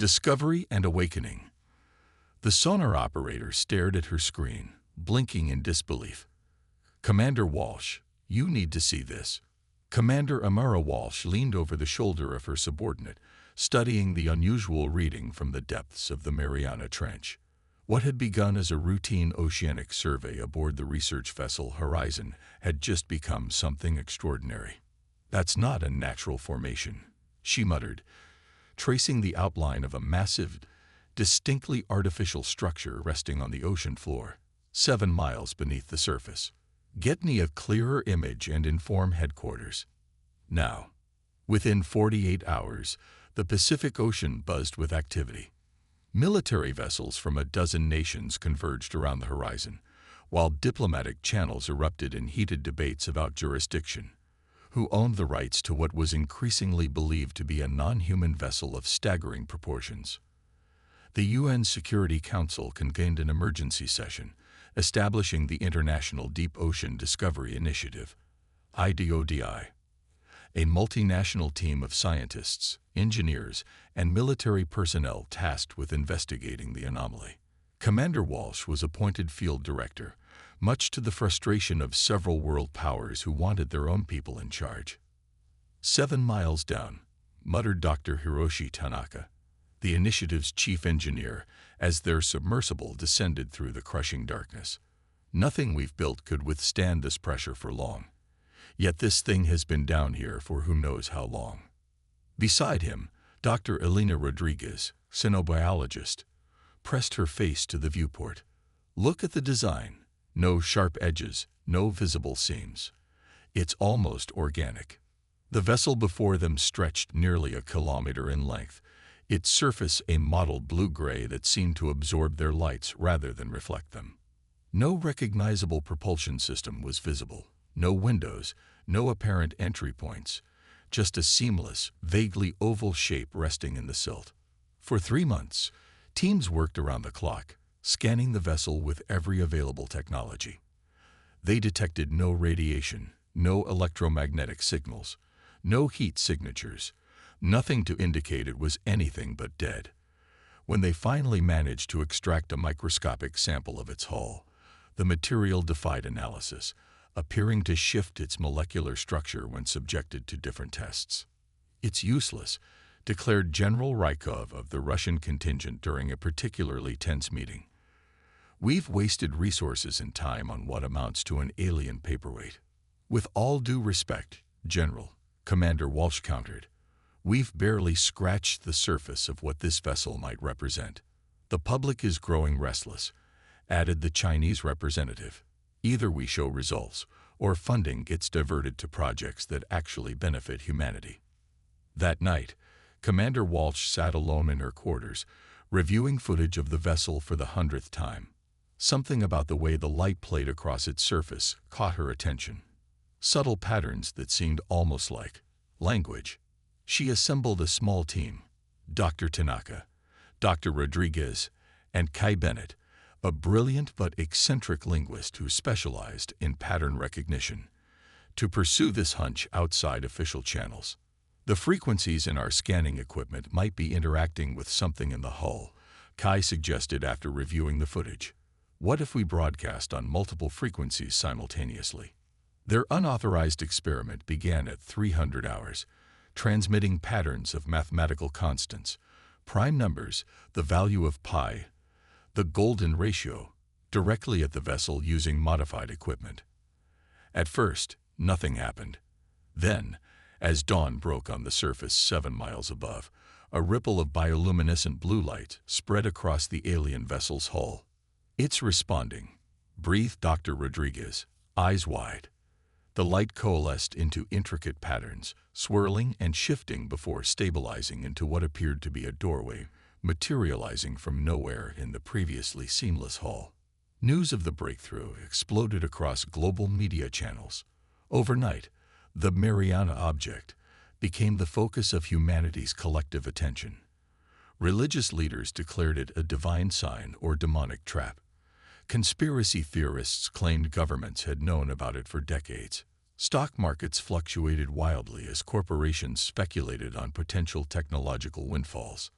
Discovery and awakening. The sonar operator stared at her screen, blinking in disbelief. "Commander Walsh, you need to see this." Commander Amara Walsh leaned over the shoulder of her subordinate, studying the unusual reading from the depths of the Mariana Trench. What had begun as a routine oceanic survey aboard the research vessel Horizon had just become something extraordinary. "That's not a natural formation," she muttered, tracing the outline of a massive, distinctly artificial structure resting on the ocean floor, 7 miles beneath the surface. "Get me a clearer image and inform headquarters." Now, within 48 hours, the Pacific Ocean buzzed with activity. Military vessels from a dozen nations converged around the horizon, while diplomatic channels erupted in heated debates about jurisdiction. Who owned the rights to what was increasingly believed to be a non-human vessel of staggering proportions? The UN Security Council convened an emergency session, establishing the International Deep Ocean Discovery Initiative, IDODI, a multinational team of scientists, engineers, and military personnel tasked with investigating the anomaly. Commander Walsh was appointed field director, much to the frustration of several world powers who wanted their own people in charge. 7 miles down, muttered Dr. Hiroshi Tanaka, the initiative's chief engineer, as their submersible descended through the crushing darkness. "Nothing we've built could withstand this pressure for long. Yet this thing has been down here for who knows how long." Beside him, Dr. Elena Rodriguez, xenobiologist, pressed her face to the viewport. "Look at the design. No sharp edges, no visible seams. It's almost organic." The vessel before them stretched nearly a kilometer in length, its surface a mottled blue-gray that seemed to absorb their lights rather than reflect them. No recognizable propulsion system was visible, no windows, no apparent entry points, just a seamless, vaguely oval shape resting in the silt. For 3 months, teams worked around the clock, scanning the vessel with every available technology. They detected no radiation, no electromagnetic signals, no heat signatures, nothing to indicate it was anything but dead. When they finally managed to extract a microscopic sample of its hull, the material defied analysis, appearing to shift its molecular structure when subjected to different tests. "It's useless," declared General Rykov of the Russian contingent during a particularly tense meeting. "We've wasted resources and time on what amounts to an alien paperweight." "With all due respect, General," Commander Walsh countered, "we've barely scratched the surface of what this vessel might represent." "The public is growing restless," added the Chinese representative. "Either we show results, or funding gets diverted to projects that actually benefit humanity." That night, Commander Walsh sat alone in her quarters, reviewing footage of the vessel for the 100th time. Something about the way the light played across its surface caught her attention. Subtle patterns that seemed almost like language. She assembled a small team: Dr. Tanaka, Dr. Rodriguez, and Kai Bennett, a brilliant but eccentric linguist who specialized in pattern recognition, to pursue this hunch outside official channels. "The frequencies in our scanning equipment might be interacting with something in the hull," Kai suggested after reviewing the footage. "What if we broadcast on multiple frequencies simultaneously?" Their unauthorized experiment began at 300 hours, transmitting patterns of mathematical constants, prime numbers, the value of pi, the golden ratio, directly at the vessel using modified equipment. At first, nothing happened. Then, as dawn broke on the surface 7 miles above, a ripple of bioluminescent blue light spread across the alien vessel's hull. "It's responding," breathed Dr. Rodriguez, eyes wide. The light coalesced into intricate patterns, swirling and shifting before stabilizing into what appeared to be a doorway, materializing from nowhere in the previously seamless hull. News of the breakthrough exploded across global media channels. Overnight, the Mariana object became the focus of humanity's collective attention. Religious leaders declared it a divine sign or demonic trap. Conspiracy theorists claimed governments had known about it for decades. Stock markets fluctuated wildly as corporations speculated on potential technological windfalls.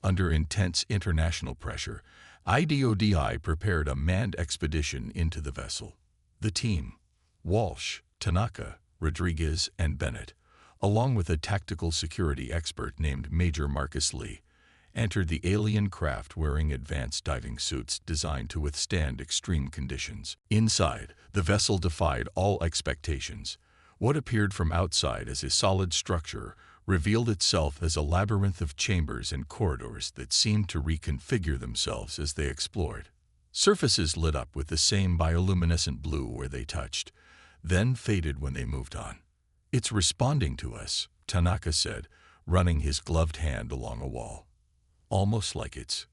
Under intense international pressure, IDODI prepared a manned expedition into the vessel. The team, Walsh, Tanaka, Rodriguez, and Bennett, along with a tactical security expert named Major Marcus Lee, entered the alien craft wearing advanced diving suits designed to withstand extreme conditions. Inside, the vessel defied all expectations. What appeared from outside as a solid structure revealed itself as a labyrinth of chambers and corridors that seemed to reconfigure themselves as they explored. Surfaces lit up with the same bioluminescent blue where they touched, then faded when they moved on. "It's responding to us," Tanaka said, running his gloved hand along a wall. "Almost like it's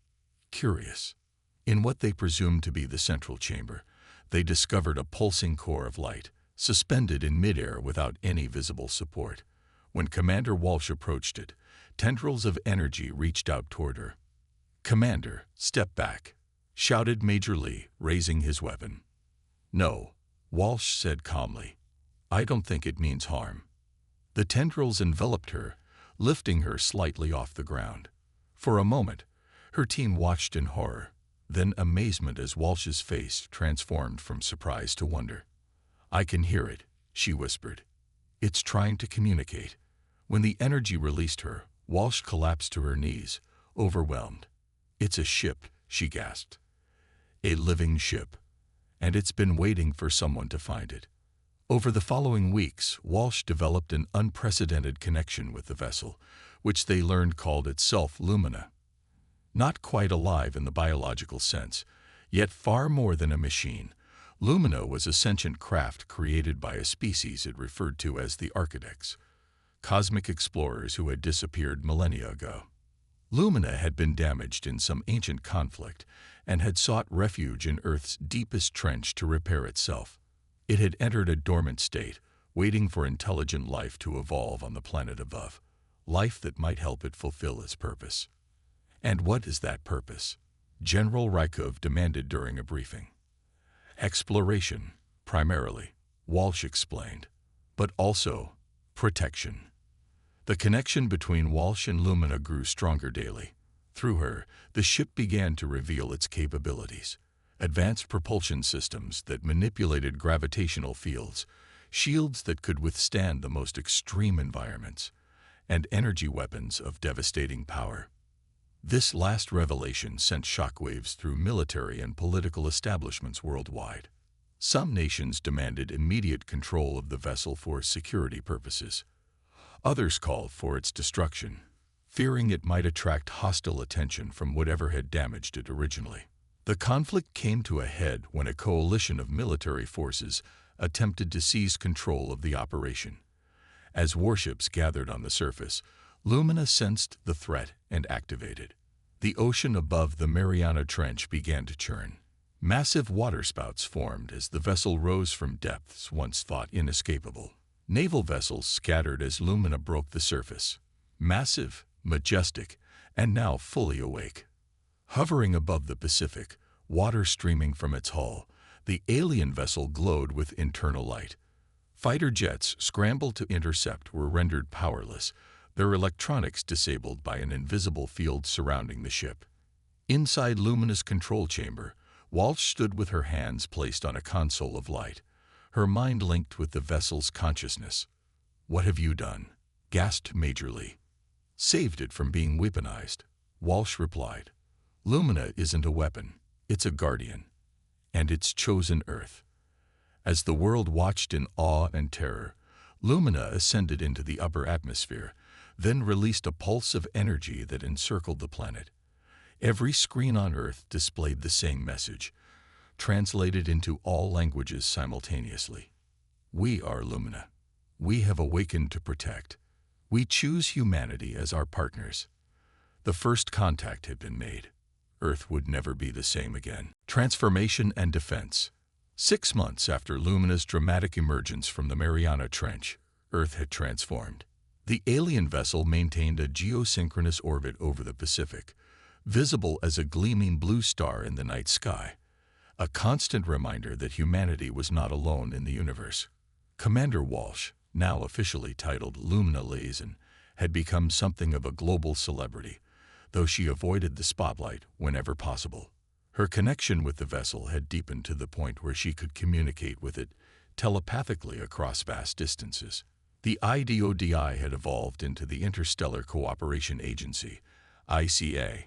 curious." In what they presumed to be the central chamber, they discovered a pulsing core of light, suspended in midair without any visible support. When Commander Walsh approached it, tendrils of energy reached out toward her. "Commander, step back," shouted Major Lee, raising his weapon. "No," Walsh said calmly. "I don't think it means harm." The tendrils enveloped her, lifting her slightly off the ground. For a moment, her team watched in horror, then amazement as Walsh's face transformed from surprise to wonder. "I can hear it," she whispered. "It's trying to communicate." When the energy released her, Walsh collapsed to her knees, overwhelmed. "It's a ship," she gasped. "A living ship. And it's been waiting for someone to find it." Over the following weeks, Walsh developed an unprecedented connection with the vessel, which they learned called itself Lumina. Not quite alive in the biological sense, yet far more than a machine, Lumina was a sentient craft created by a species it referred to as the Architects, cosmic explorers who had disappeared millennia ago. Lumina had been damaged in some ancient conflict and had sought refuge in Earth's deepest trench to repair itself. It had entered a dormant state, waiting for intelligent life to evolve on the planet above, life that might help it fulfill its purpose. "And what is that purpose?" General Rykov demanded during a briefing. "Exploration, primarily," Walsh explained, "but also protection." The connection between Walsh and Lumina grew stronger daily. Through her, the ship began to reveal its capabilities. Advanced propulsion systems that manipulated gravitational fields, shields that could withstand the most extreme environments, and energy weapons of devastating power. This last revelation sent shockwaves through military and political establishments worldwide. Some nations demanded immediate control of the vessel for security purposes. Others called for its destruction, fearing it might attract hostile attention from whatever had damaged it originally. The conflict came to a head when a coalition of military forces attempted to seize control of the operation. As warships gathered on the surface, Lumina sensed the threat and activated. The ocean above the Mariana Trench began to churn. Massive waterspouts formed as the vessel rose from depths once thought inescapable. Naval vessels scattered as Lumina broke the surface, massive, majestic, and now fully awake. Hovering above the Pacific, water streaming from its hull, the alien vessel glowed with internal light. Fighter jets scrambled to intercept were rendered powerless, their electronics disabled by an invisible field surrounding the ship. Inside Lumina's control chamber, Walsh stood with her hands placed on a console of light, her mind linked with the vessel's consciousness. "What have you done?" gasped Major Lee. "Saved it from being weaponized," Walsh replied. "Lumina isn't a weapon, it's a guardian, and it's chosen Earth." As the world watched in awe and terror, Lumina ascended into the upper atmosphere, then released a pulse of energy that encircled the planet. Every screen on Earth displayed the same message, translated into all languages simultaneously. "We are Lumina. We have awakened to protect. We choose humanity as our partners." The first contact had been made. Earth would never be the same again. Transformation and defense. 6 months after Lumina's dramatic emergence from the Mariana Trench, Earth had transformed. The alien vessel maintained a geosynchronous orbit over the Pacific, visible as a gleaming blue star in the night sky, a constant reminder that humanity was not alone in the universe. Commander Walsh, now officially titled Lumina Liaison, had become something of a global celebrity, though she avoided the spotlight whenever possible. Her connection with the vessel had deepened to the point where she could communicate with it telepathically across vast distances. The IDODI had evolved into the Interstellar Cooperation Agency, ICA,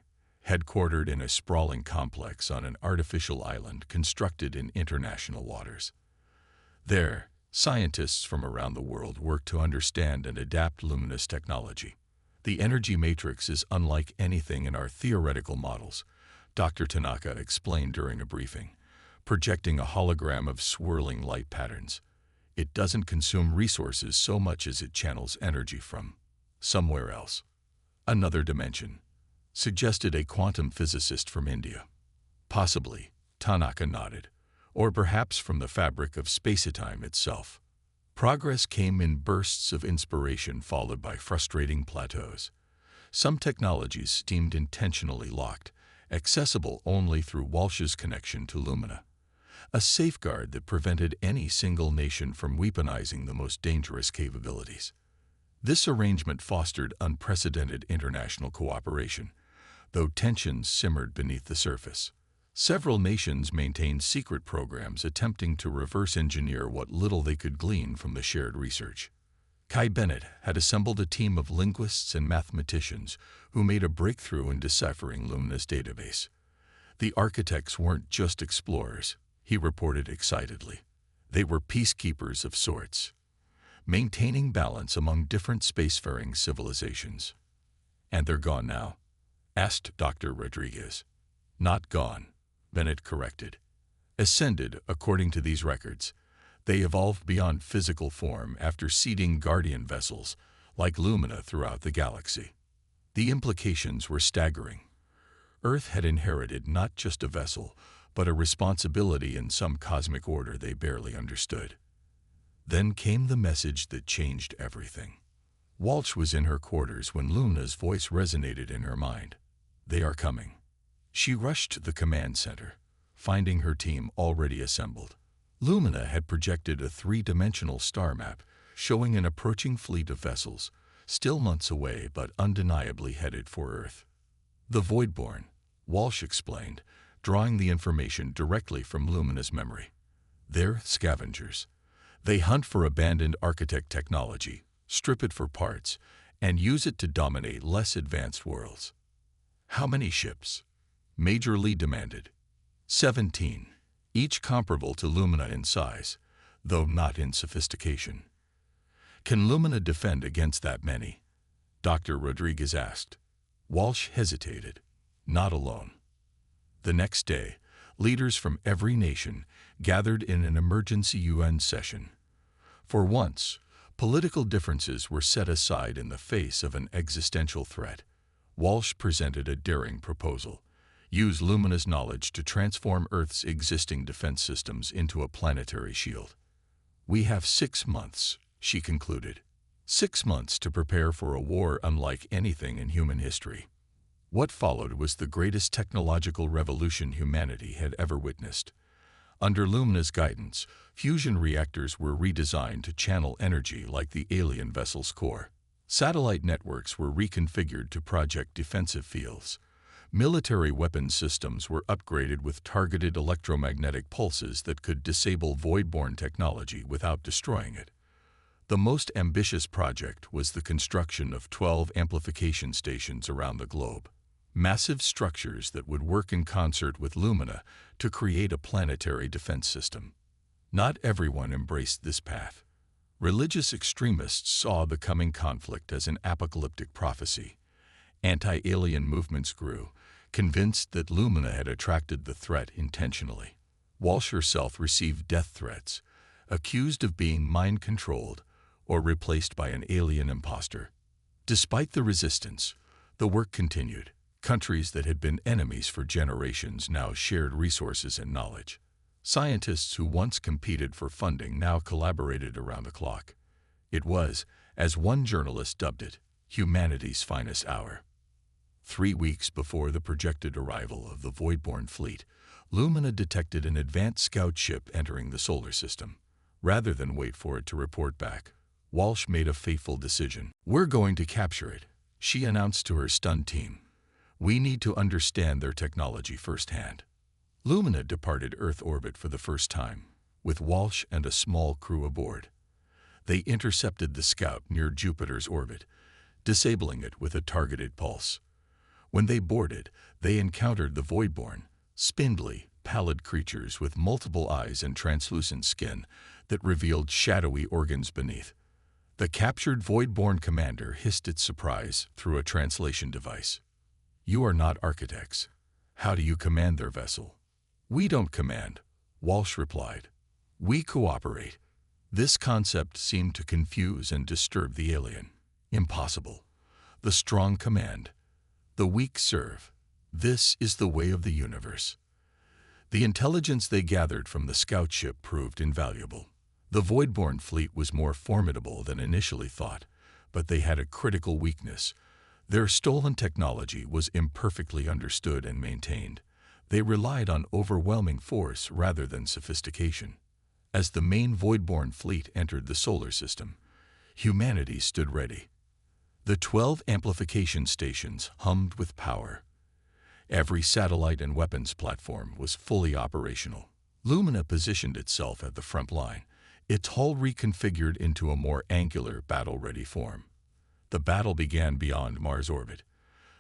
headquartered in a sprawling complex on an artificial island constructed in international waters. There, scientists from around the world worked to understand and adapt luminous technology. The energy matrix is unlike anything in our theoretical models, Dr. Tanaka explained during a briefing, projecting a hologram of swirling light patterns. It doesn't consume resources so much as it channels energy from somewhere else. Another dimension, suggested a quantum physicist from India. Possibly, Tanaka nodded, or perhaps from the fabric of space-time itself. Progress came in bursts of inspiration followed by frustrating plateaus. Some technologies deemed intentionally locked, accessible only through Walsh's connection to Lumina, a safeguard that prevented any single nation from weaponizing the most dangerous capabilities. This arrangement fostered unprecedented international cooperation, though tensions simmered beneath the surface. Several nations maintained secret programs attempting to reverse engineer what little they could glean from the shared research. Kai Bennett had assembled a team of linguists and mathematicians who made a breakthrough in deciphering Lumina's database. The architects weren't just explorers, he reported excitedly. They were peacekeepers of sorts, maintaining balance among different spacefaring civilizations. "And they're gone now?" asked Dr. Rodriguez. "Not gone," Bennett corrected. "Ascended, according to these records. They evolved beyond physical form after seeding guardian vessels, like Lumina, throughout the galaxy." The implications were staggering. Earth had inherited not just a vessel, but a responsibility in some cosmic order they barely understood. Then came the message that changed everything. Walsh was in her quarters when Lumina's voice resonated in her mind. "They are coming." She rushed to the command center, finding her team already assembled. Lumina had projected a three-dimensional star map showing an approaching fleet of vessels, still months away but undeniably headed for Earth. "The Voidborn," Walsh explained, drawing the information directly from Lumina's memory. "They're scavengers. They hunt for abandoned architect technology, strip it for parts, and use it to dominate less advanced worlds." "How many ships?" Major Lee demanded. 17, each comparable to Lumina in size, though not in sophistication. "Can Lumina defend against that many?" Dr. Rodriguez asked. Walsh hesitated. "Not alone." The next day, leaders from every nation gathered in an emergency UN session. For once, political differences were set aside in the face of an existential threat. Walsh presented a daring proposal: use Lumina's knowledge to transform Earth's existing defense systems into a planetary shield. "We have 6 months, she concluded. 6 months to prepare for a war unlike anything in human history. What followed was the greatest technological revolution humanity had ever witnessed. Under Lumina's guidance, fusion reactors were redesigned to channel energy like the alien vessel's core. Satellite networks were reconfigured to project defensive fields. Military weapons systems were upgraded with targeted electromagnetic pulses that could disable void-borne technology without destroying it. The most ambitious project was the construction of 12 amplification stations around the globe, massive structures that would work in concert with Lumina to create a planetary defense system. Not everyone embraced this path. Religious extremists saw the coming conflict as an apocalyptic prophecy. Anti-alien movements grew, convinced that Lumina had attracted the threat intentionally. Walsh herself received death threats, accused of being mind-controlled or replaced by an alien imposter. Despite the resistance, the work continued. Countries that had been enemies for generations now shared resources and knowledge. Scientists who once competed for funding now collaborated around the clock. It was, as one journalist dubbed it, humanity's finest hour. 3 weeks before the projected arrival of the Voidborn fleet, Lumina detected an advanced scout ship entering the solar system. Rather than wait for it to report back, Walsh made a fateful decision. "We're going to capture it," she announced to her stunned team. We need to understand their technology firsthand. Lumina departed Earth orbit for the first time, with Walsh and a small crew aboard. They intercepted the Scout near Jupiter's orbit, disabling it with a targeted pulse. When they boarded, they encountered the Voidborn, spindly, pallid creatures with multiple eyes and translucent skin that revealed shadowy organs beneath. The captured Voidborn commander hissed its surprise through a translation device. "You are not architects. How do you command their vessel?" "We don't command," Walsh replied. "We cooperate." This concept seemed to confuse and disturb the alien. Impossible. The strong command. The weak serve. This is the way of the universe. The intelligence they gathered from the scout ship proved invaluable. The Voidborn fleet was more formidable than initially thought, but they had a critical weakness. Their stolen technology was imperfectly understood and maintained. They relied on overwhelming force rather than sophistication. As the main Voidborn fleet entered the solar system, humanity stood ready. The 12 amplification stations hummed with power. Every satellite and weapons platform was fully operational. Lumina positioned itself at the front line, its hull reconfigured into a more angular, battle-ready form. The battle began beyond Mars orbit.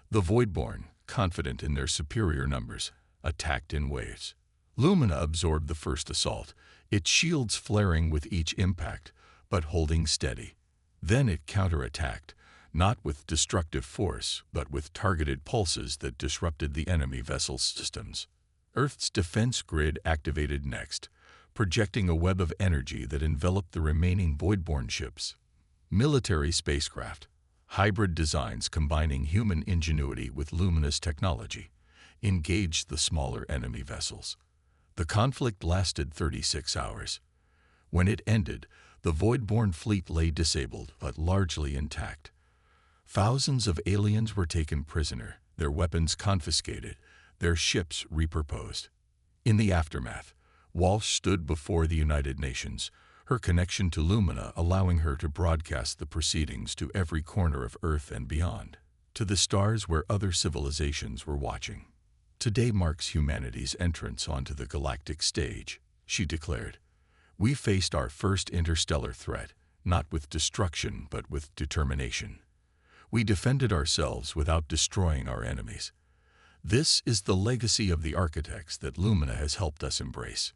The Voidborn, confident in their superior numbers, attacked in waves. Lumina absorbed the first assault, its shields flaring with each impact, but holding steady. Then it counterattacked, not with destructive force, but with targeted pulses that disrupted the enemy vessel's systems. Earth's defense grid activated next, projecting a web of energy that enveloped the remaining Voidborn ships. Military spacecraft, hybrid designs combining human ingenuity with luminous technology, engaged the smaller enemy vessels. The conflict lasted 36 hours. When it ended, the Voidborn fleet lay disabled but largely intact. Thousands of aliens were taken prisoner, their weapons confiscated, their ships repurposed. In the aftermath, Walsh stood before the United Nations, her connection to Lumina allowing her to broadcast the proceedings to every corner of Earth and beyond, to the stars where other civilizations were watching. "Today marks humanity's entrance onto the galactic stage," she declared. "We faced our first interstellar threat, not with destruction but with determination. We defended ourselves without destroying our enemies. This is the legacy of the architects that Lumina has helped us embrace."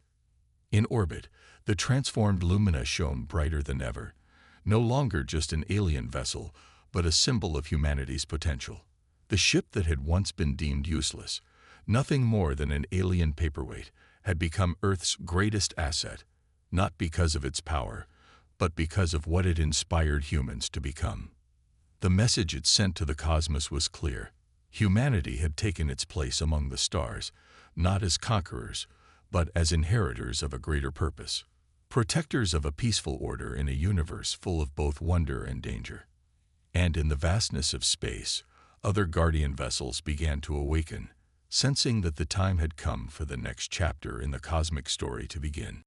In orbit, the transformed Lumina shone brighter than ever, no longer just an alien vessel, but a symbol of humanity's potential. The ship that had once been deemed useless, nothing more than an alien paperweight, had become Earth's greatest asset, not because of its power, but because of what it inspired humans to become. The message it sent to the cosmos was clear. Humanity had taken its place among the stars, not as conquerors, but as inheritors of a greater purpose, protectors of a peaceful order in a universe full of both wonder and danger. And in the vastness of space, other guardian vessels began to awaken, sensing that the time had come for the next chapter in the cosmic story to begin.